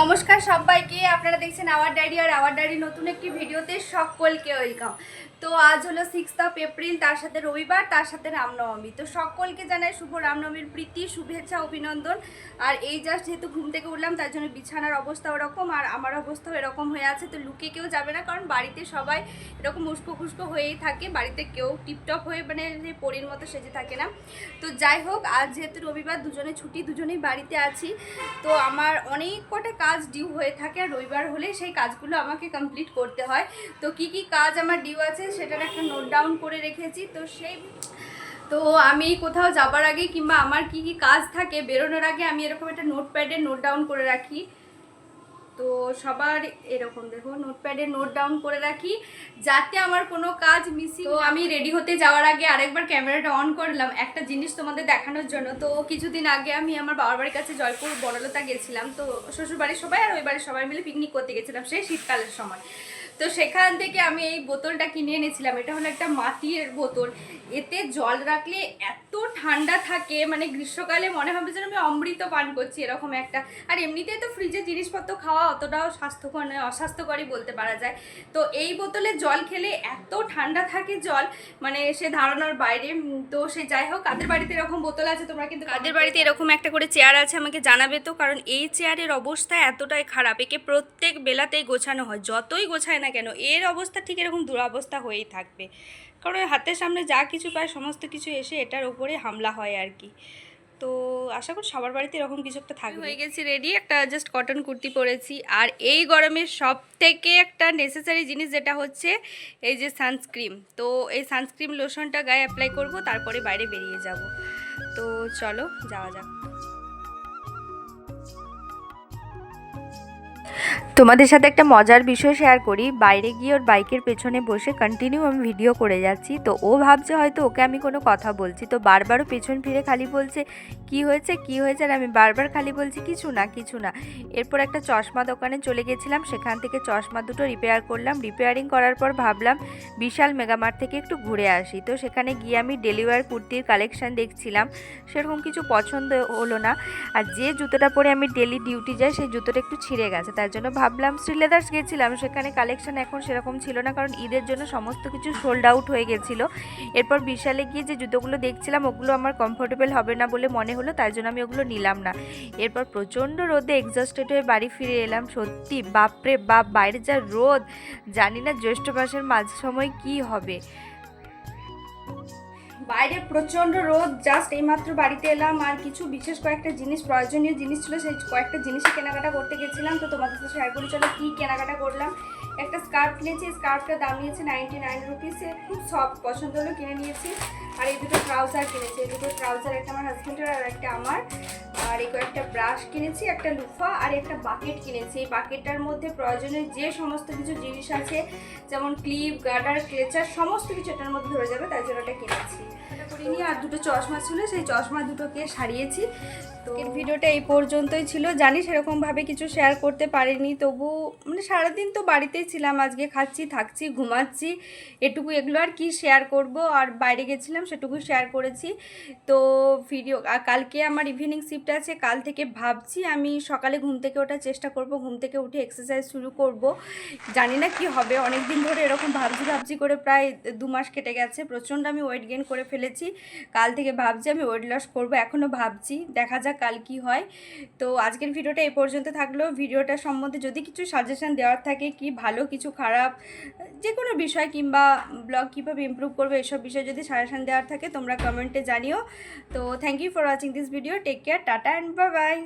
নমস্কার সবাইকে, আপনারা দেখছেন আওয়ার ডায়েরি আর আওয়ার ডায়েরি নতুন একটি ভিডিওতে সকলকে ওয়েলকাম। তো আজ হলো 6 এপ্রিল, তার সাথে রবিবার, তার সাথে রামনবমী। তো সকলকে জানাই শুভ রামনবমীর প্রীতি, শুভেচ্ছা, অভিনন্দন। আর এই জাস্ট যেহেতু ঘুম থেকে উঠলাম, তার জন্য বিছানার অবস্থা ওরকম আর আমার অবস্থাও এরকম হয়ে আছে। তো লুকে কেউ যাবে না, কারণ বাড়িতে সবাই এরকম উস্কো খুস্কো হয়েই থাকে। বাড়িতে কেউ টিপটপ হয়ে মানে পরীর মতো সেজে থাকে না। তো যাই হোক, আজ যেহেতু রবিবার, দুজনে ছুটি, দুজনেই বাড়িতে আছি। তো আমার অনেক কটা কাজ ডিউ হয়ে থাকে, আর রবিবার হলে সেই কাজগুলো আমাকে কমপ্লিট করতে হয়। তো কি কি কাজ আমার ডিউ আছে সেটার একটা নোট ডাউন করে রেখেছি। তো আমি কোথাও যাবার আগে কিংবা আমার কি কি কাজ থাকে বেরোনোর আগে আমি এরকম একটা নোটপ্যাডে নোট ডাউন করে রাখি। তো সবার এরকম দেখো নোটপ্যাডে নোট ডাউন করে রাখি, যাতে আমার কোনো কাজ মিসিং। তো আমি রেডি হতে যাওয়ার আগে আরেকবার ক্যামেরাটা অন করলাম একটা জিনিস তোমাদের দেখানোর জন্য। তো কিছুদিন আগে আমি আমার বাবার বাড়ির কাছে জয়পুর বড়লতা গেছিলাম। তো শ্বশুর বাড়ির সবাই আর ওই বাড়ির সবাই মিলে পিকনিক করতে গেছিলাম, সেই শীতকালের সময়। তো সেখান থেকে আমি এই বোতলটা কিনে এনেছিলাম। এটা হলো একটা মাটির বোতল। এতে জল রাখলে এত ঠান্ডা থাকে, মানে গ্রীষ্মকালে মনে হবে যেন আমি অমৃত পান করছি, এরকম একটা। আর এমনিতেই তো ফ্রিজে জিনিসপত্র খাওয়া অতটাও স্বাস্থ্যকর নয়, অস্বাস্থ্যকরই বলতে পারা যায়। তো এই বোতলে জল খেলে এত ঠান্ডা থাকে জল, মানে সে ধারণার বাইরে। তো সে যাই হোক, কাদের বাড়িতে এরকম বোতল আছে তোমরা কিন্তু কাদের বাড়িতে এরকম একটা করে চেয়ার আছে আমাকে জানাবে তো। কারণ এই চেয়ারের অবস্থা এতটাই খারাপ, একে প্রত্যেক বেলাতেই গোছানো হয়, যতই গোছায় না কেন এর অবস্থা ঠিক এরকম দুরবস্থা হয়েই থাকবে। কারণ হাতের সামনে যা কিছু পায় সমস্ত কিছু এসে এটার উপরে হামলা হয় আর কি। তো আশা করি সবার বাড়িতে এরকম কিছু একটা থাকবে। হয়ে গেছি রেডি, একটা জাস্ট কটন কুর্তি পরেছি। আর এই গরমের সব থেকে একটা নেসেসারি জিনিস যেটা হচ্ছে এই যে সানস্ক্রিন। তো এই সানস্ক্রিন লোশনটা গায়ে অ্যাপ্লাই করব, তারপরে বাইরে বেরিয়ে যাব। তো চলো যাওয়া যাক। তোমাদের সাথে একটা মজার বিষয় শেয়ার করি। বাইরে গিয়ে ওর বাইকের পেছনে বসে কন্টিনিউ আমি ভিডিও করে যাচ্ছি। তো ও ভাবছে হয়তো ওকে আমি কোনো কথা বলছি, তো বারবারও পেছন ফিরে খালি বলছে কি হয়েছে কি হয়েছে, আর আমি বারবার খালি বলছি কিছু না কিছু না। এরপর একটা চশমা দোকানে চলে গেছিলাম, সেখান থেকে চশমা দুটো রিপেয়ার করলাম। রিপেয়ারিং করার পর ভাবলাম বিশাল মেগামার্ট থেকে একটু ঘুরে আসি। তো সেখানে গিয়ে আমি ডেলিওয়ার কুর্তির কালেকশান দেখছিলাম, সেরকম কিছু পছন্দ হলো না। আর যে জুতোটা পরে আমি ডেলি ডিউটি যাই সেই জুতোটা একটু ছিঁড়ে গেছে, তার জন্য ভাবলাম শ্রীলেদার্স গেছিলাম, সেখানে কালেকশন এখন সেরকম ছিল না, কারণ ঈদের জন্য সমস্ত কিছু সোল্ড আউট হয়ে গেছিলো। এরপর বিশালে গিয়ে যে জুতোগুলো দেখছিলাম ওগুলো আমার কমফোর্টেবল হবে না বলে মনে হলো, তাই জন্য আমি ওগুলো নিলাম না। এরপর প্রচণ্ড রোদে এক্সস্টেড হয়ে বাড়ি ফিরে এলাম। সত্যি বাপরে বাপ, বাইরে যা রোদ, জানি না জ্যৈষ্ঠ মাসের মাঝ সময় কি হবে। বাইরে প্রচণ্ড রোদ, জাস্ট এইমাত্র বাড়িতে এলাম। আর কিছু বিশেষ কয়েকটা জিনিস, প্রয়োজনীয় জিনিস ছিল, সেই কয়েকটা জিনিসই কেনাকাটা করতে গেছিলাম। তো তোমাদের সাথে শেয়ার করি চলো কী কেনাকাটা করলাম। একটা স্কার্ফ কিনেছি, স্কার্ফটার দাম নিয়েছে 99 রুপিসে, খুব সফট, পছন্দ হলো, কিনে নিয়েছি। আর এই দুটো ট্রাউজার কিনেছি, এই দুটো ট্রাউজার, একটা আমার হাজব্যান্ডের আর একটা আমার। আর এই কয়েকটা ব্রাশ কিনেছি, একটা লুফা আর একটা বাকেট কিনেছি। এই বাকেটটার মধ্যে প্রয়োজনীয় যে সমস্ত কিছু জিনিস আছে, যেমন ক্লিপ, গার্ডার, ক্লেচার, সমস্ত কিছু এটার মধ্যে ধরে যাবে, তাই জন্য এটা কিনেছি। করিনি। আর দুটো চশমা ছিল, সেই চশমা দুটোকে সারিয়েছি। তো এর ভিডিওটা এই পর্যন্তই ছিল। জানি সেরকমভাবে কিছু শেয়ার করতে পারিনি, তবু মানে সারাদিন তো বাড়িতেই ছিলাম, আজকে খাচ্ছি, থাকছি, ঘুমাচ্ছি, এটুকু, এগুলো আর কি শেয়ার করব। আর বাইরে গেছিলাম সেটুকু শেয়ার করেছি। তো ভিডিও, কালকে আমার ইভিনিং শিফট আছে, কাল থেকে ভাবছি আমি সকালে ঘুম থেকে ওঠার চেষ্টা করব, ঘুম থেকে উঠে এক্সারসাইজ শুরু করব। জানি না কি হবে, অনেক দিন ধরে এরকম ভাবছি করে প্রায় 2 মাস কেটে গেছে। প্রচণ্ড আমি ওয়েট গেইন করে ফেলেছি। কাল থেকে ভাবছি আমি ওয়েট লস করবো, এখনও ভাবছি, দেখা যাক কাল কি হয়। তো আজকের ভিডিওটা এই পর্যন্ত থাকলো। ভিডিওটা সম্বন্ধে যদি কিছু সাজেশন দেওয়ার থাকে, কি ভালো কিছু খারাপ যে কোনো বিষয়, কিংবা ব্লগ কীভাবে ইমপ্রুভ করবে, এসব বিষয়ে যদি সাজেশন দেওয়ার থাকে তোমরা কমেন্টে জানিও। তো thank you for watching this video. Take care, tata and bye by.